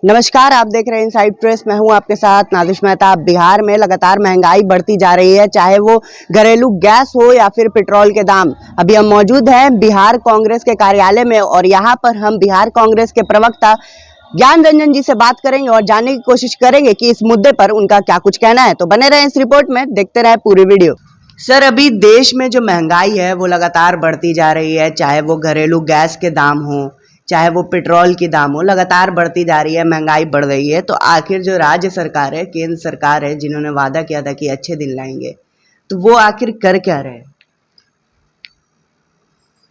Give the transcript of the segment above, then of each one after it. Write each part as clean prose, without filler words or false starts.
नमस्कार, आप देख रहे हैं इनसाइड प्रेस। मैं हूं आपके साथ नादिश मेहता। बिहार में लगातार महंगाई बढ़ती जा रही है, चाहे वो घरेलू गैस हो या फिर पेट्रोल के दाम। अभी हम मौजूद हैं बिहार कांग्रेस के कार्यालय में और यहां पर हम बिहार कांग्रेस के प्रवक्ता ज्ञान रंजन जी से बात करेंगे और जानने की कोशिश करेंगे कि इस मुद्दे पर उनका क्या कुछ कहना है। तो बने रहें इस रिपोर्ट में, देखते रहें पूरी वीडियो। सर, अभी देश में जो महंगाई है वो लगातार बढ़ती जा रही है, चाहे वो घरेलू गैस के दाम हो, चाहे वो पेट्रोल की दाम हो, लगातार बढ़ती जा रही है, महंगाई बढ़ रही है। तो आखिर जो राज्य सरकार है, केंद्र सरकार है, जिन्होंने वादा किया था कि अच्छे दिन लाएंगे, तो वो आखिर कर क्या रहे हैं?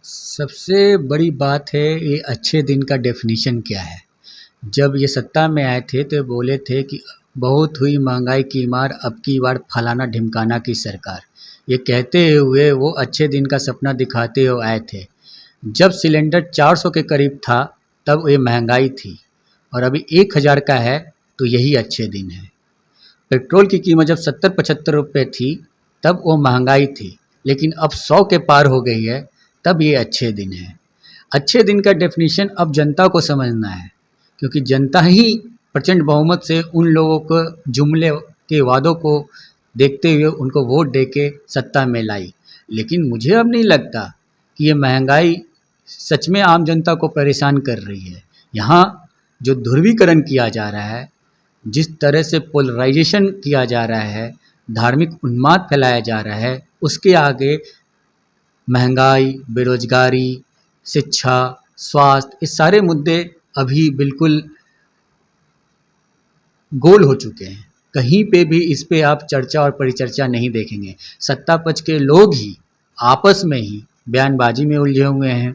सबसे बड़ी बात है ये अच्छे दिन का डेफिनेशन क्या है। जब ये सत्ता में आए थे तो बोले थे कि बहुत हुई महंगाई की मार, अब की बार फलाना ढिमकाना की सरकार। ये कहते हुए वो अच्छे दिन का सपना दिखाते हुए आए थे। जब सिलेंडर 400 के करीब था तब ये महंगाई थी और अभी 1000 का है तो यही अच्छे दिन है। पेट्रोल की कीमत जब 70-75 रुपये थी तब वो महंगाई थी, लेकिन अब 100 के पार हो गई है, तब ये अच्छे दिन है। अच्छे दिन का डेफिनेशन अब जनता को समझना है, क्योंकि जनता ही प्रचंड बहुमत से उन लोगों को जुमले के वादों को देखते हुए उनको वोट दे के सत्ता में लाई। लेकिन मुझे अब नहीं लगता कि ये महंगाई सच में आम जनता को परेशान कर रही है। यहाँ जो ध्रुवीकरण किया जा रहा है, जिस तरह से पोलराइजेशन किया जा रहा है, धार्मिक उन्माद फैलाया जा रहा है, उसके आगे महंगाई, बेरोजगारी, शिक्षा, स्वास्थ्य, ये सारे मुद्दे अभी बिल्कुल गोल हो चुके हैं। कहीं पे भी इस पे आप चर्चा और परिचर्चा नहीं देखेंगे। सत्ता पक्ष के लोग ही आपस में ही बयानबाजी में उलझे हुए हैं,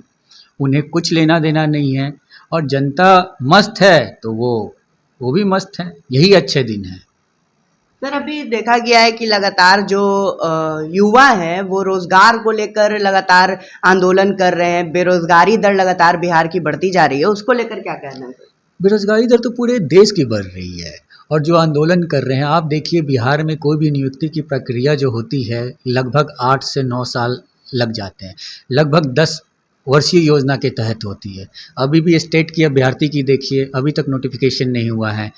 उन्हें कुछ लेना देना नहीं है, और जनता मस्त है तो वो भी मस्त है। यही अच्छे दिन है। सर, अभी देखा गया है कि लगातार जो युवा हैं वो रोजगार को लेकर लगातार आंदोलन कर रहे हैं। बेरोजगारी दर लगातार बिहार की बढ़ती जा रही है, उसको लेकर क्या कहना है? बेरोजगारी दर तो पूरे देश की बढ़ रही है, और जो आंदोलन कर रहे हैं, आप देखिए बिहार में कोई भी नियुक्ति की प्रक्रिया जो होती है लगभग 8 से 9 साल लग जाते हैं। लगभग 10 वर्षीय योजना के तहत होती है। अभी भी स्टेट की अभ्यर्थी की देखिए, अभी तक नोटिफिकेशन नहीं हुआ है।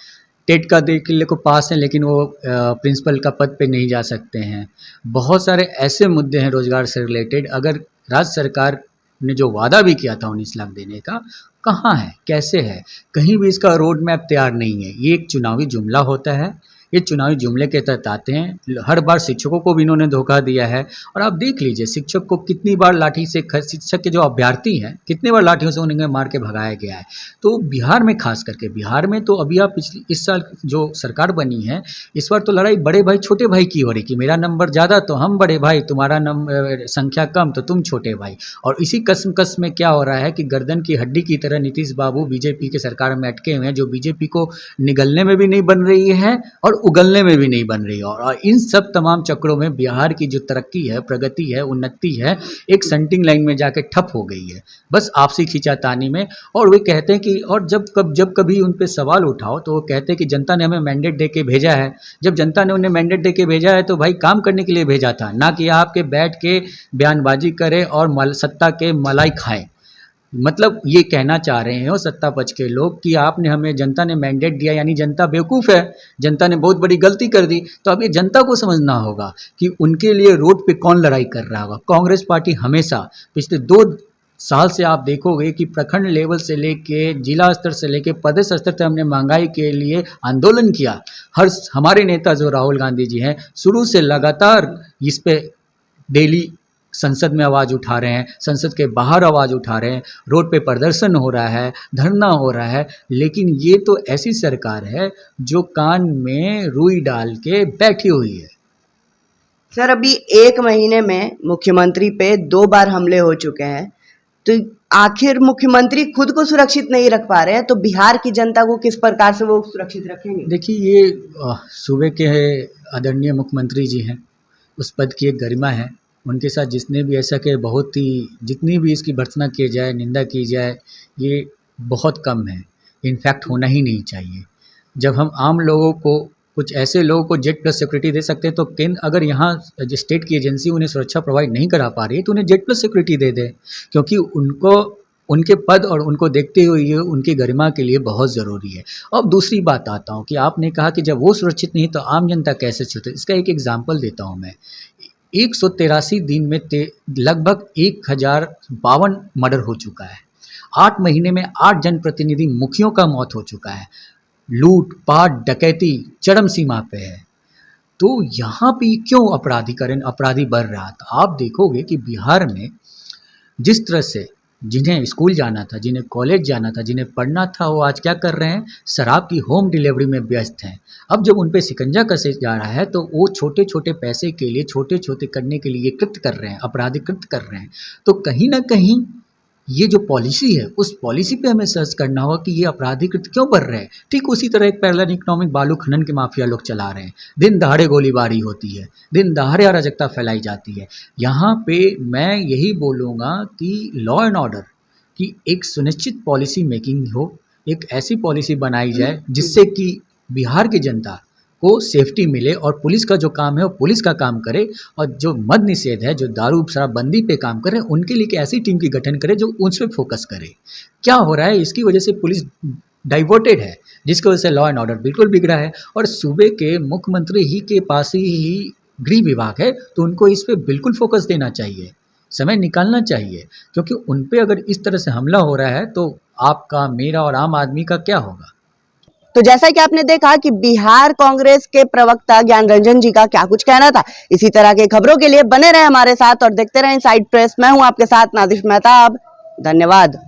टेट का के लिए को पास हैं, लेकिन वो प्रिंसिपल का पद पे नहीं जा सकते हैं। बहुत सारे ऐसे मुद्दे हैं रोजगार से रिलेटेड। अगर राज्य सरकार ने जो वादा भी किया था 19 लाख देने का, कहाँ है, कैसे है? कहीं भी इसका रोड मैप तैयार नहीं है। ये एक चुनावी जुमला होता है, ये चुनावी जुमले के तहत आते हैं। हर बार शिक्षकों को भी इन्होंने धोखा दिया है, और आप देख लीजिए शिक्षक को कितनी बार लाठी से, शिक्षक के जो अभ्यर्थी हैं कितनी बार लाठियों से उन्हें मार के भगाया गया है। तो बिहार में, खास करके बिहार में, तो अभी आप इस साल जो सरकार बनी है, इस बार तो लड़ाई बड़े भाई छोटे भाई की हो रही कि मेरा नंबर ज़्यादा तो हम बड़े भाई, तुम्हारा नंबर संख्या कम तो तुम छोटे भाई। और इसी कसम में क्या हो रहा है कि गर्दन की हड्डी की तरह नीतीश बाबू बीजेपी के सरकार में अटके हुए हैं, जो बीजेपी को निगलने में भी नहीं बन रही है और उगलने में भी नहीं बन रही है। और इन सब तमाम चक्रों में बिहार की जो तरक्की है, प्रगति है, उन्नति है, एक सेंटिंग लाइन में जाके ठप हो गई है, बस आपसी खींचातानी में। और वे कहते हैं कि, और जब कभी उन पे सवाल उठाओ तो वो कहते हैं कि जनता ने हमें मैंडेट दे के भेजा है। जब जनता ने उन्हें मैंडेट दे के भेजा है तो भाई काम करने के लिए भेजा था, ना कि आपके बैठ के बयानबाजी करे और सत्ता के मलाई खाएं। मतलब ये कहना चाह रहे हो सत्ता पक्ष के लोग कि आपने हमें, जनता ने मैंडेट दिया यानी जनता बेवकूफ़ है, जनता ने बहुत बड़ी गलती कर दी। तो अब ये जनता को समझना होगा कि उनके लिए रोड पे कौन लड़ाई कर रहा होगा। कांग्रेस पार्टी हमेशा पिछले 2 साल से आप देखोगे कि प्रखंड लेवल से लेके जिला स्तर से लेके प्रदेश स्तर तक हमने महंगाई के लिए आंदोलन किया। हमारे नेता जो राहुल गांधी जी हैं, शुरू से लगातार इस पे डेली संसद में आवाज़ उठा रहे हैं, संसद के बाहर आवाज़ उठा रहे हैं, रोड पे प्रदर्शन हो रहा है, धरना हो रहा है। लेकिन ये तो ऐसी सरकार है जो कान में रुई डाल के बैठी हुई है। सर, अभी 1 महीने में मुख्यमंत्री पे 2 बार हमले हो चुके हैं, तो आखिर मुख्यमंत्री खुद को सुरक्षित नहीं रख पा रहे हैं, तो बिहार की जनता को किस प्रकार से वो सुरक्षित रखेंगे? देखिए, ये सूबे के आदरणीय मुख्यमंत्री जी हैं, उस पद की एक गरिमा है। उनके साथ जिसने भी ऐसा किया, बहुत ही, जितनी भी इसकी भर्त्सना की जाए, निंदा की जाए, ये बहुत कम है। इनफैक्ट होना ही नहीं चाहिए। जब हम आम लोगों को, कुछ ऐसे लोगों को जेड प्लस सिक्योरिटी दे सकते हैं, तो केंद्र, अगर यहाँ स्टेट की एजेंसी उन्हें सुरक्षा प्रोवाइड नहीं करा पा रही है तो उन्हें जेड प्लस सिक्योरिटी दे दे, क्योंकि उनको उनके पद और उनको देखते हुए ये उनकी गरिमा के लिए बहुत ज़रूरी है। अब दूसरी बात आता हूँ कि आपने कहा कि जब वो सुरक्षित नहीं तो आम जनता कैसे सुरक्षित। इसका एक एग्जाम्पल देता हूँ मैं। 183 दिन में लगभग 1052 मर्डर हो चुका है। 8 महीने में 8 जनप्रतिनिधि मुखियों का मौत हो चुका है। लूट पाट डकैती चरम सीमा पे है। तो यहाँ पे क्यों अपराधीकरण अपराधी बढ़ रहा था। आप देखोगे कि बिहार में जिस तरह से जिन्हें स्कूल जाना था, जिन्हें कॉलेज जाना था, जिन्हें पढ़ना था, वो आज क्या कर रहे हैं, शराब की होम डिलीवरी में व्यस्त हैं। अब जब उन पे शिकंजा कसे जा रहा है तो वो छोटे छोटे पैसे के लिए छोटे छोटे करने के लिए कृत्य कर रहे हैं, अपराधीकृत कर रहे हैं। तो कहीं ना कहीं ये जो पॉलिसी है उस पॉलिसी पे हमें सर्च करना होगा कि ये अपराधीकृत क्यों बढ़ रहे हैं। ठीक उसी तरह एक पैरेलल इकोनॉमिक बालू खनन के माफिया लोग चला रहे हैं। दिन दहाड़े गोलीबारी होती है, दिन दहाड़े अराजकता फैलाई जाती है। यहाँ पे मैं यही बोलूँगा कि लॉ एंड ऑर्डर की एक सुनिश्चित पॉलिसी मेकिंग हो, एक ऐसी पॉलिसी बनाई जाए जिससे कि बिहार की जनता को सेफ्टी मिले और पुलिस का जो काम है वो पुलिस का काम करे, और जो मद निषेध है, जो दारू शराबबंदी पे काम करे, उनके लिए एक ऐसी टीम की गठन करे जो उस पर फोकस करे। क्या हो रहा है, इसकी वजह से पुलिस डाइवर्टेड है, जिसकी वजह से लॉ एंड ऑर्डर बिल्कुल बिगड़ा है। और सूबे के मुख्यमंत्री ही के पास ही गृह विभाग है, तो उनको इस पर बिल्कुल फोकस देना चाहिए, समय निकालना चाहिए, क्योंकि उन पे अगर इस तरह से हमला हो रहा है तो आपका, मेरा और आम आदमी का क्या होगा। तो जैसा कि आपने देखा कि बिहार कांग्रेस के प्रवक्ता ज्ञान रंजन जी का क्या कुछ कहना था। इसी तरह के खबरों के लिए बने रहे हमारे साथ और देखते रहे इनसाइड प्रेस। मैं हूं आपके साथ नादिश मेहताब। धन्यवाद।